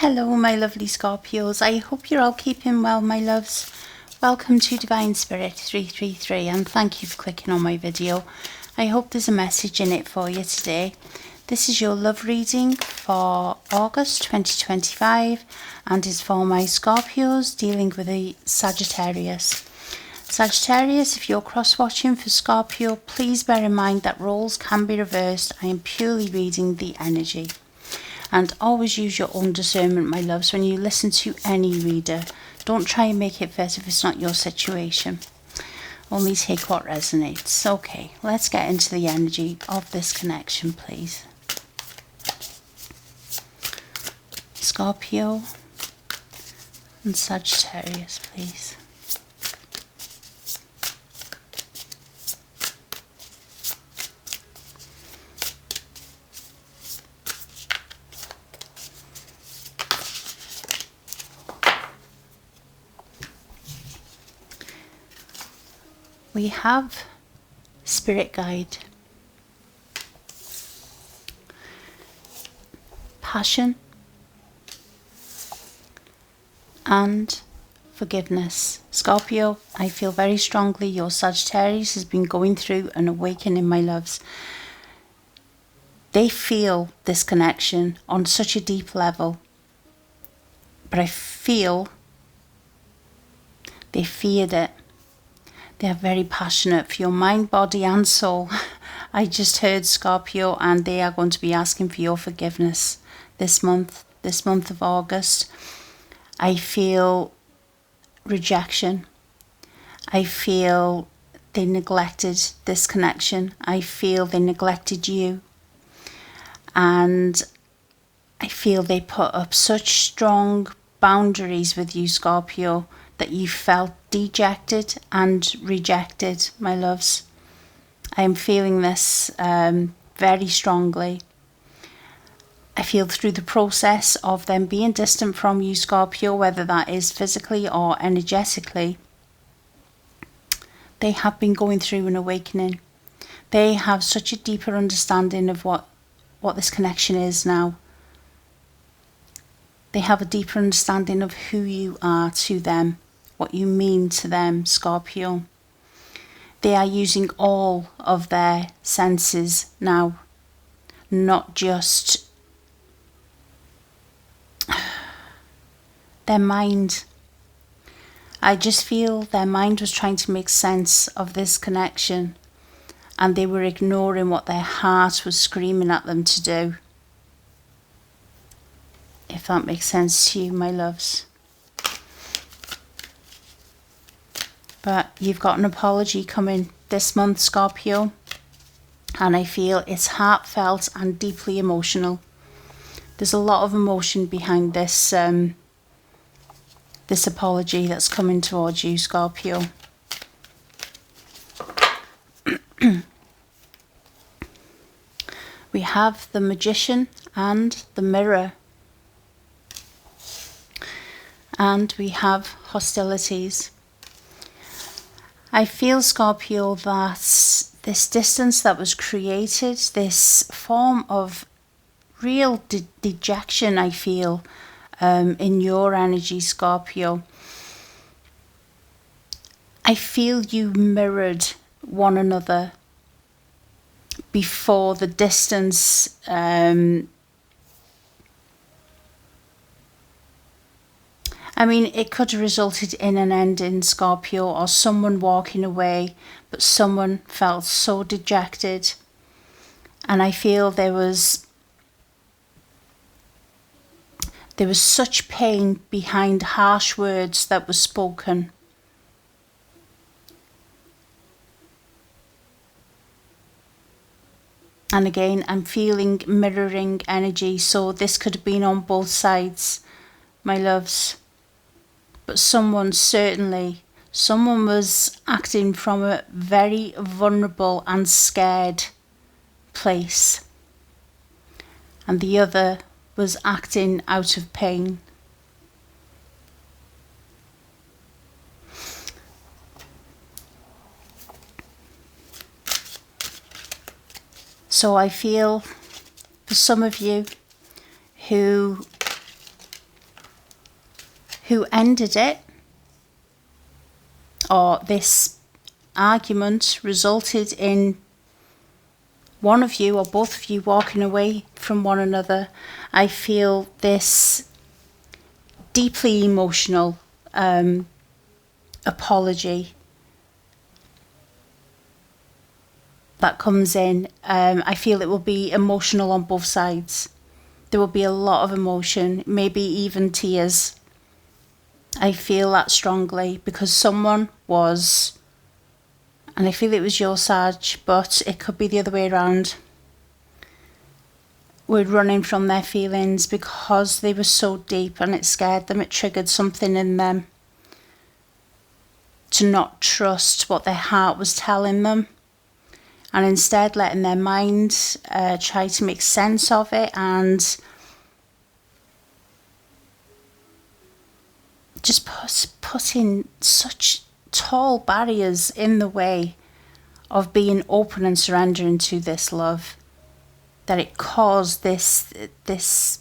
Hello my lovely Scorpios, I hope you're all keeping well my loves. Welcome to Divine Spirit 333 and thank you for clicking on my video. I hope there's a message in it for you today. This is your love reading for August 2025 and is for my Scorpios dealing with a Sagittarius. Sagittarius, if you're cross-watching for Scorpio, please bear in mind that roles can be reversed. I am purely reading the energy. And always use your own discernment, my loves, when you listen to any reader. Don't try and make it fit if it's not your situation. Only take what resonates. Okay, let's get into the energy of this connection, please. Scorpio and Sagittarius, please. We have Spirit Guide, Passion, and Forgiveness. Scorpio, I feel very strongly your Sagittarius has been going through an awakening, my loves. They feel this connection on such a deep level, but I feel they feared it. They are very passionate for your mind, body and soul. I just heard Scorpio, and they are going to be asking for your forgiveness this month of August. I feel rejection. I feel they neglected this connection. I feel they neglected you. And I feel they put up such strong boundaries with you, Scorpio, that you felt dejected and rejected, my loves. I am feeling this very strongly. I feel through the process of them being distant from you, Scorpio, whether that is physically or energetically, they have been going through an awakening. They have such a deeper understanding of what this connection is now. They have a deeper understanding of who you are to them, what you mean to them, Scorpio. They are using all of their senses now, not just their mind. I just feel their mind was trying to make sense of this connection, and they were ignoring what their heart was screaming at them to do. If that makes sense to you, my loves. But you've got an apology coming this month, Scorpio. And I feel it's heartfelt and deeply emotional. There's a lot of emotion behind this this apology that's coming towards you, Scorpio. We have the Magician and the Mirror. And we have hostilities. I feel, Scorpio, that this distance that was created, this form of real dejection, I feel, in your energy, Scorpio. I feel you mirrored one another before the distance I mean, it could have resulted in an ending, Scorpio, or someone walking away, but someone felt so dejected. And I feel there was such pain behind harsh words that were spoken. And again, I'm feeling mirroring energy, so this could have been on both sides, my loves. But someone was acting from a very vulnerable and scared place. And the other was acting out of pain. So I feel for some of you who who ended it, or this argument resulted in one of you or both of you walking away from one another. I feel this deeply emotional apology that comes in. I feel it will be emotional on both sides. There will be a lot of emotion, maybe even tears. I feel that strongly because someone was, and I feel it was your Sag, but it could be the other way around, were running from their feelings because they were so deep and it scared them. It triggered something in them to not trust what their heart was telling them, and instead letting their mind try to make sense of it and just putting such tall barriers in the way of being open and surrendering to this love, that it caused this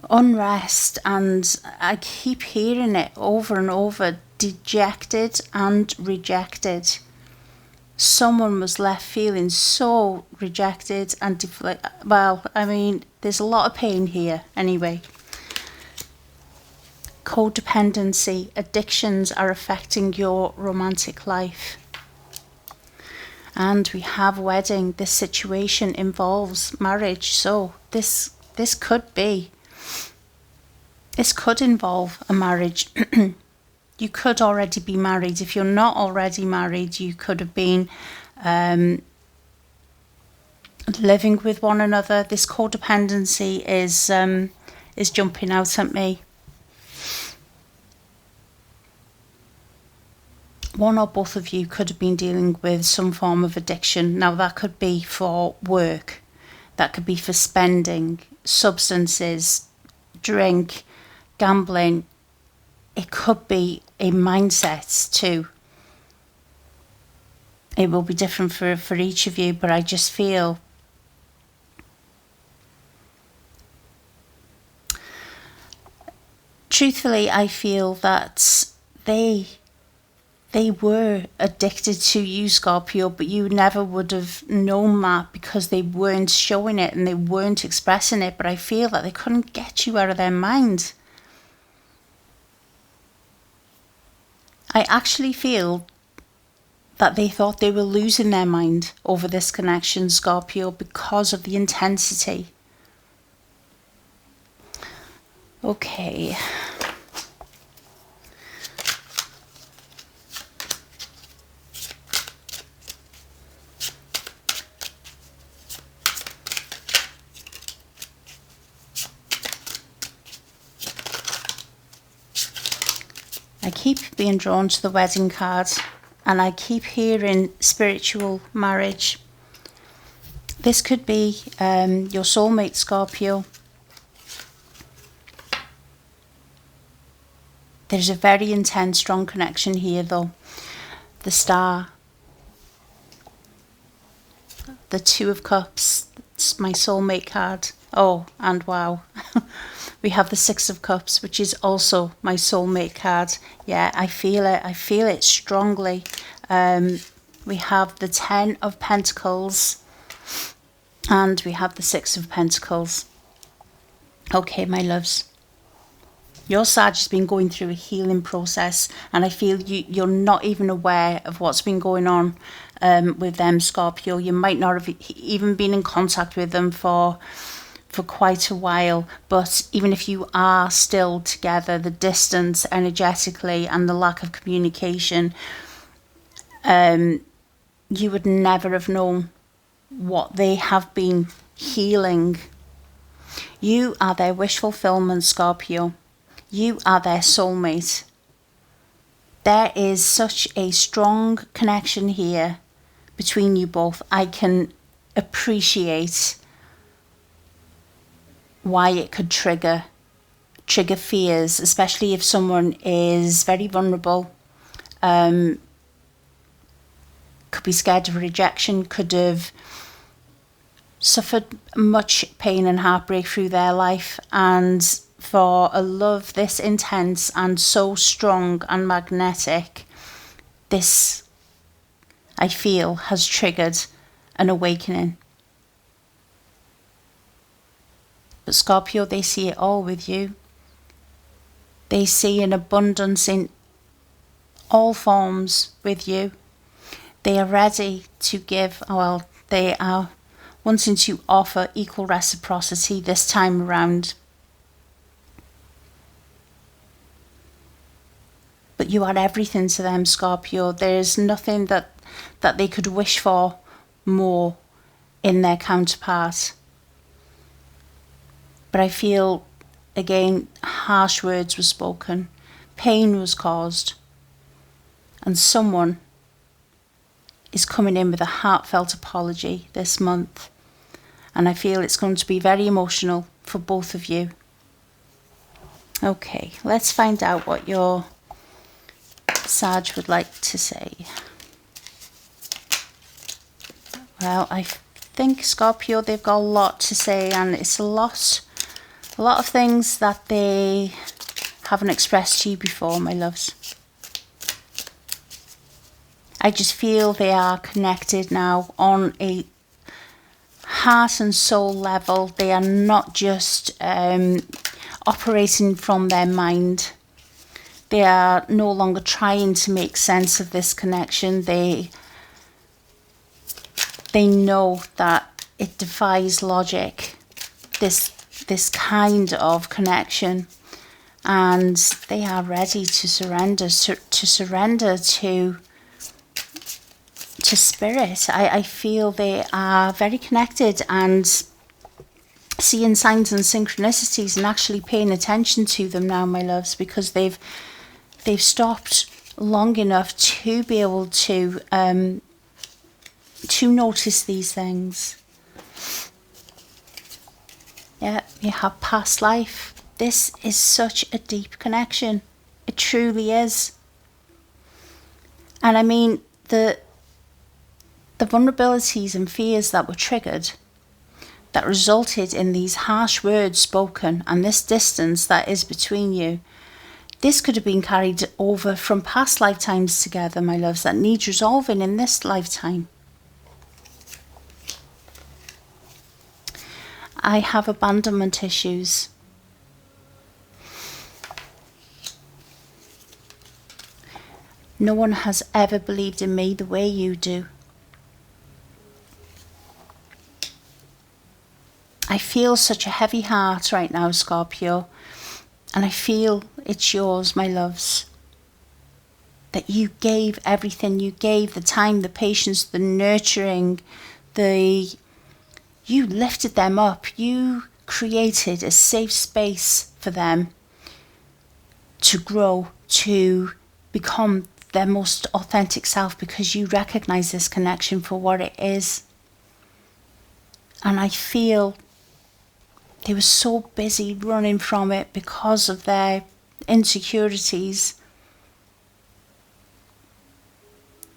unrest. And I keep hearing it over and over: dejected and rejected. Someone was left feeling so rejected and well, I mean, there's a lot of pain here anyway. Codependency, addictions are affecting your romantic life. And we have wedding. This situation involves marriage, so this could involve a marriage. You could already be married. If you're not already married, you could have been living with one another. This codependency is jumping out at me. One or both of you could have been dealing with some form of addiction. Now, that could be for work, that could be for spending, substances, drink, gambling. It could be a mindset too. It will be different for each of you, but I just feel truthfully, I feel that they were addicted to you, Scorpio, but you never would have known that because they weren't showing it and they weren't expressing it. But I feel that they couldn't get you out of their mind. I actually feel that they thought they were losing their mind over this connection, Scorpio, because of the intensity. Okay. I keep being drawn to the wedding card, and I keep hearing spiritual marriage. This could be your soulmate, Scorpio. There's a very intense, strong connection here, though. The Star, the Two of Cups, that's my soulmate card. Oh, and wow. We have the Six of Cups, which is also my soulmate card. Yeah, I feel it. I feel it strongly. We have the Ten of Pentacles and we have the Six of Pentacles. Okay, my loves. Your Sag has been going through a healing process, and I feel you're not even aware of what's been going on with them, Scorpio. You might not have even been in contact with them for quite a while, but even if you are still together, the distance energetically and the lack of communication, you would never have known what they have been healing. You are their wish fulfillment, Scorpio. You are their soulmate. There is such a strong connection here between you both. I can appreciate why it could trigger fears, especially if someone is very vulnerable, could be scared of rejection, could have suffered much pain and heartbreak through their life, and for a love this intense and so strong and magnetic, this, I feel, has triggered an awakening. But Scorpio, they see it all with you. They see an abundance in all forms with you. They are ready to give, well, they are wanting to offer equal reciprocity this time around. But you are everything to them, Scorpio. There is nothing that they could wish for more in their counterpart. But I feel, again, harsh words were spoken, pain was caused, and someone is coming in with a heartfelt apology this month. And I feel it's going to be very emotional for both of you. Okay, let's find out what your Sag would like to say. Well, I think Scorpio, they've got a lot to say, and it's a lot of things that they haven't expressed to you before, my loves. I just feel they are connected now on a heart and soul level. They are not just operating from their mind. They are no longer trying to make sense of this connection. They know that it defies logic, this kind of connection, and they are ready to surrender to spirit. I feel they are very connected and seeing signs and synchronicities and actually paying attention to them now, my loves, because they've stopped long enough to be able to notice these things. Yeah, you have past life. This is such a deep connection. It truly is. And I mean, the vulnerabilities and fears that were triggered, that resulted in these harsh words spoken and this distance that is between you, this could have been carried over from past lifetimes together, my loves, that need resolving in this lifetime. I have abandonment issues. No one has ever believed in me the way you do. I feel such a heavy heart right now, Scorpio, and I feel it's yours, my loves. That you gave everything. You gave the time, the patience, the nurturing, you lifted them up. You created a safe space for them to grow, to become their most authentic self, because you recognize this connection for what it is. And I feel they were so busy running from it because of their insecurities.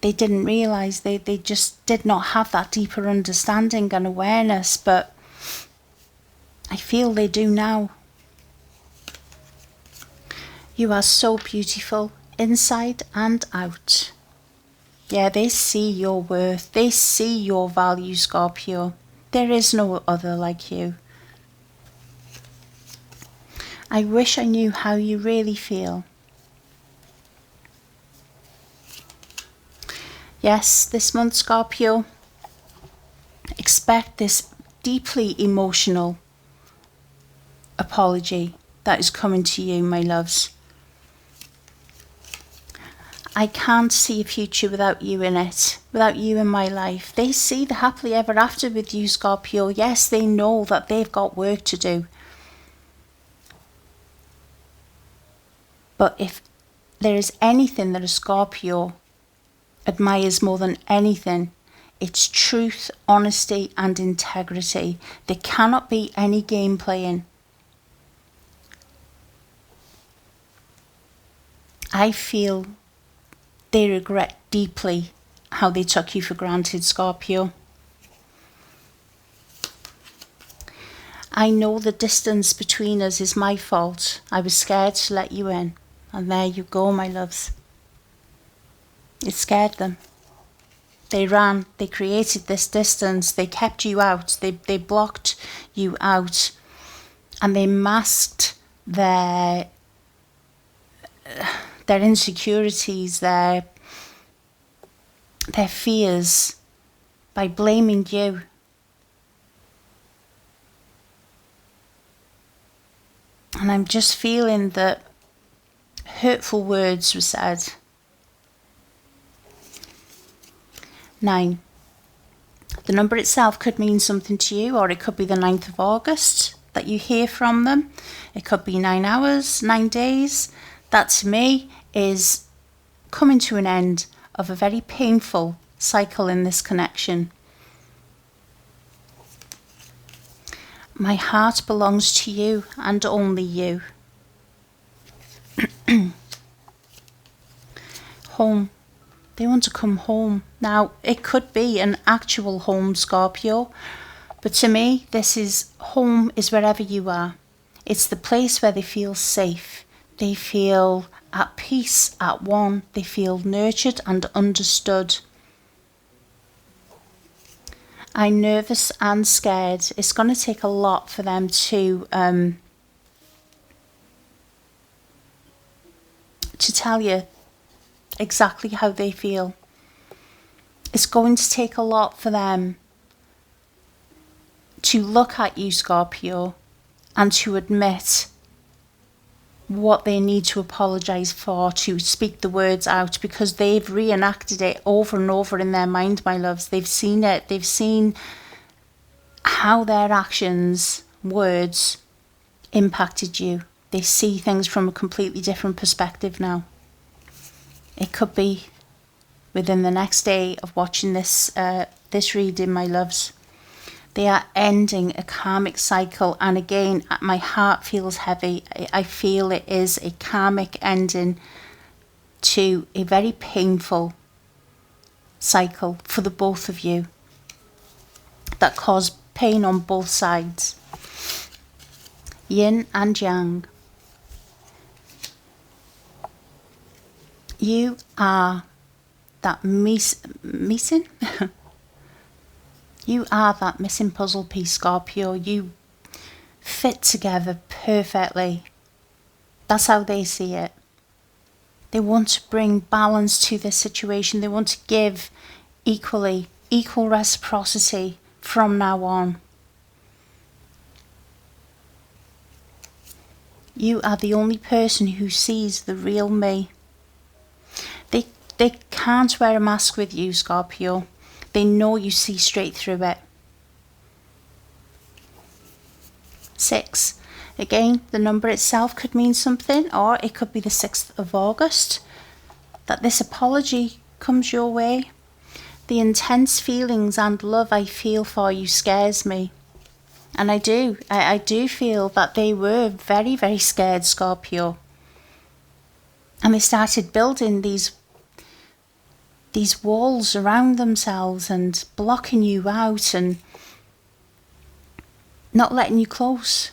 They didn't realize, they just did not have that deeper understanding and awareness, but I feel they do now. You are so beautiful, inside and out. Yeah, they see your worth. They see your value, Scorpio. There is no other like you. I wish I knew how you really feel. Yes, this month, Scorpio, expect this deeply emotional apology that is coming to you, my loves. I can't see a future without you in it, without you in my life. They see the happily ever after with you, Scorpio. Yes, they know that they've got work to do. But if there is anything that a Scorpio admires more than anything, it's truth, honesty and integrity. There cannot be any game playing. I feel they regret deeply how they took you for granted, Scorpio. I know the distance between us is my fault. I was scared to let you in. And there you go, my loves. It scared them. They ran. They created this distance. They kept you out. They blocked you out. And they masked their insecurities, their fears by blaming you. And I'm just feeling that hurtful words were said. 9. The number itself could mean something to you, or it could be the 9th of August that you hear from them. It could be 9 hours, 9 days. That to me is coming to an end of a very painful cycle in this connection. My heart belongs to you and only you. Home. They want to come home. Now, it could be an actual home, Scorpio, but to me, this is home is wherever you are. It's the place where they feel safe. They feel at peace, at one. They feel nurtured and understood. I'm nervous and scared. It's going to take a lot for them to tell you exactly how they feel. It's going to take a lot for them to look at you, Scorpio, and to admit what they need to apologise for, to speak the words out, because they've reenacted it over and over in their mind, my loves. They've seen it. They've seen how their actions, words, impacted you. They see things from a completely different perspective now. It could be within the next day of watching this reading, my loves. They are ending a karmic cycle, and again, my heart feels heavy. I feel it is a karmic ending to a very painful cycle for the both of you that caused pain on both sides. Yin and Yang. You are that missing. You are that missing puzzle piece, Scorpio. You fit together perfectly. That's how they see it. They want to bring balance to this situation. They want to give equally, equal reciprocity from now on. You are the only person who sees the real me. They can't wear a mask with you, Scorpio. They know you see straight through it. 6. Again, the number itself could mean something, or it could be the 6th of August, that this apology comes your way. The intense feelings and love I feel for you scares me. And I do feel that they were very, very scared, Scorpio. And they started building these walls around themselves and blocking you out and not letting you close.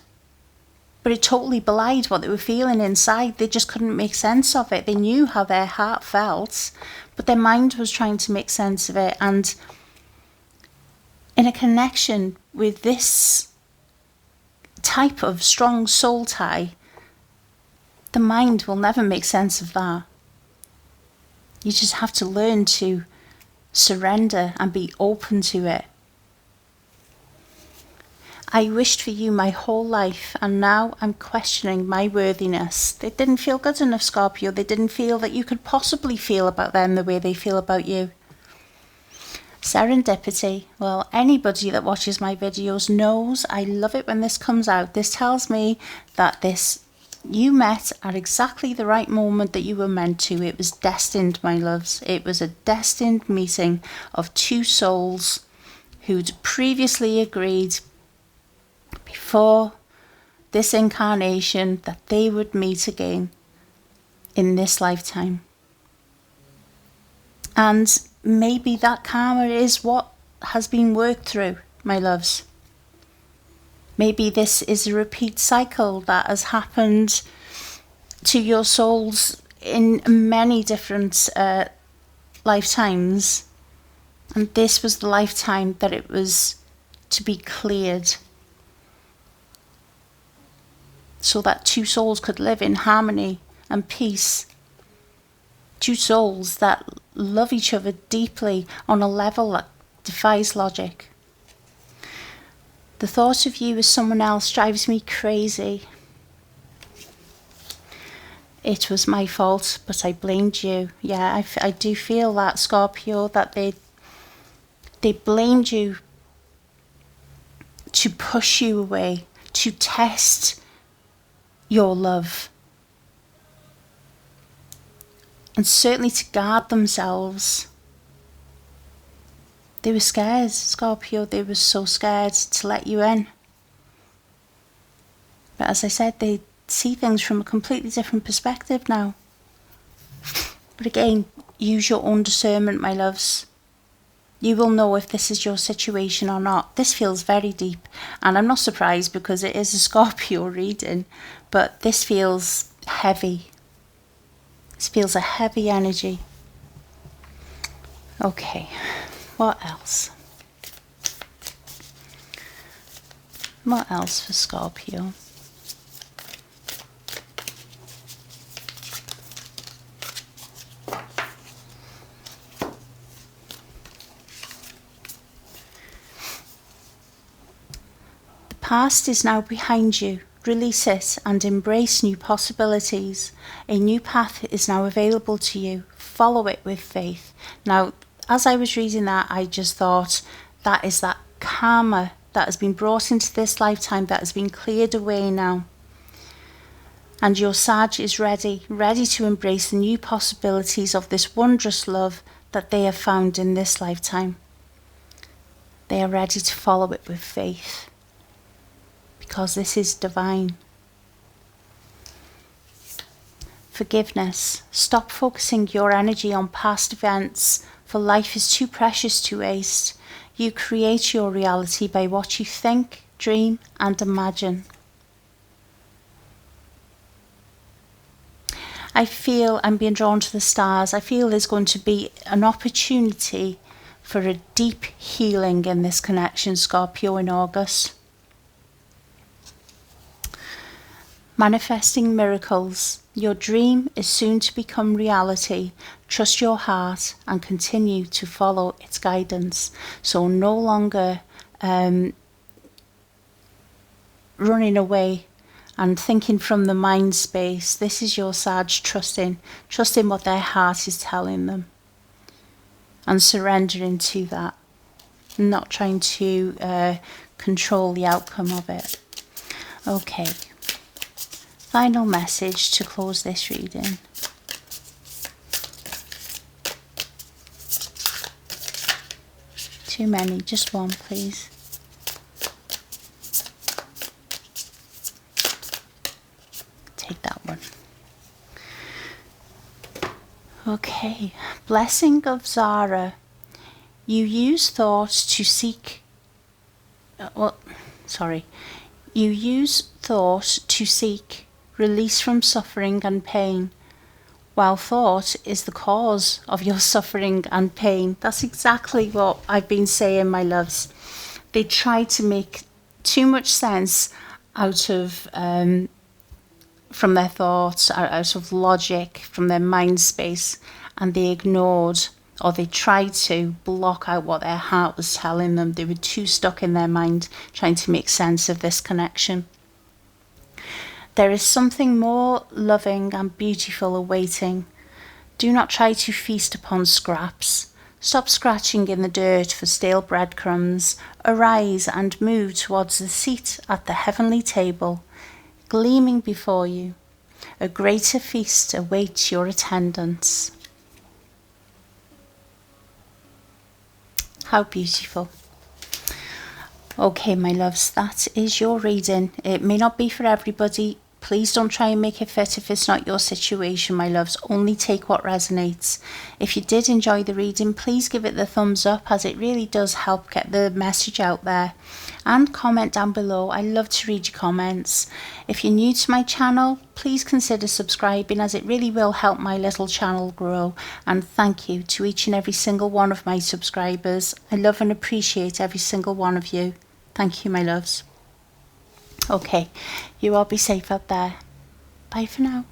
But it totally belied what they were feeling inside. They just couldn't make sense of it. They knew how their heart felt, but their mind was trying to make sense of it. And in a connection with this type of strong soul tie, the mind will never make sense of that. You just have to learn to surrender and be open to it. I wished for you my whole life, and now I'm questioning my worthiness. They didn't feel good enough, Scorpio. They didn't feel that you could possibly feel about them the way they feel about you. Serendipity. Well, anybody that watches my videos knows I love it when this comes out. This tells me that you met at exactly the right moment that you were meant to. It was destined, my loves. It was a destined meeting of two souls who'd previously agreed before this incarnation that they would meet again in this lifetime. And maybe that karma is what has been worked through, my loves. Maybe this is a repeat cycle that has happened to your souls in many different lifetimes. And this was the lifetime that it was to be cleared, so that two souls could live in harmony and peace. Two souls that love each other deeply on a level that defies logic. The thought of you as someone else drives me crazy. It was my fault, but I blamed you. Yeah, I do feel that, Scorpio, that they blamed you to push you away, to test your love, and certainly to guard themselves. They were scared, Scorpio. They were so scared to let you in. But as I said, they see things from a completely different perspective now. But again, use your own discernment, my loves. You will know if this is your situation or not. This feels very deep, and I'm not surprised because it is a Scorpio reading, but this feels heavy. This feels a heavy energy. Okay, what else? What else for Scorpio? Past is now behind you. Release it and embrace new possibilities. A new path is now available to you. Follow it with faith. Now, as I was reading that, I just thought that is that karma that has been brought into this lifetime that has been cleared away now. And your Sag is ready to embrace the new possibilities of this wondrous love that they have found in this lifetime. They are ready to follow it with faith, because this is divine. Forgiveness. Stop focusing your energy on past events, for life is too precious to waste. You create your reality by what you think, dream, and imagine. I feel I'm being drawn to the stars. I feel there's going to be an opportunity for a deep healing in this connection, Scorpio, in August. Manifesting miracles. Your dream is soon to become reality. Trust your heart and continue to follow its guidance. So no longer running away and thinking from the mind space. This is your Sag trusting what their heart is telling them and surrendering to that, not trying to control the outcome of it. Okay. Final message to close this reading. Too many, just one, please. Take that one. Okay, blessing of Zara. You use thought to seek. You use thought to seek release from suffering and pain, while thought is the cause of your suffering and pain. That's exactly what I've been saying, my loves. They try to make too much sense out of from their thoughts, out of logic, from their mind space, and they ignored, or they tried to block out what their heart was telling them. They were too stuck in their mind trying to make sense of this connection. There is something more loving and beautiful awaiting. Do not try to feast upon scraps. Stop scratching in the dirt for stale breadcrumbs. Arise and move towards the seat at the heavenly table, gleaming before you. A greater feast awaits your attendance. How beautiful. Okay, my loves, that is your reading. It may not be for everybody, Please don't try and make it fit if it's not your situation, my loves. Only take what resonates. If you did enjoy the reading, please give it the thumbs up, as it really does help get the message out there. And comment down below. I love to read your comments. If you're new to my channel, please consider subscribing, as it really will help my little channel grow. And thank you to each and every single one of my subscribers. I love and appreciate every single one of you. Thank you, my loves. Okay, you all be safe out there. Bye for now.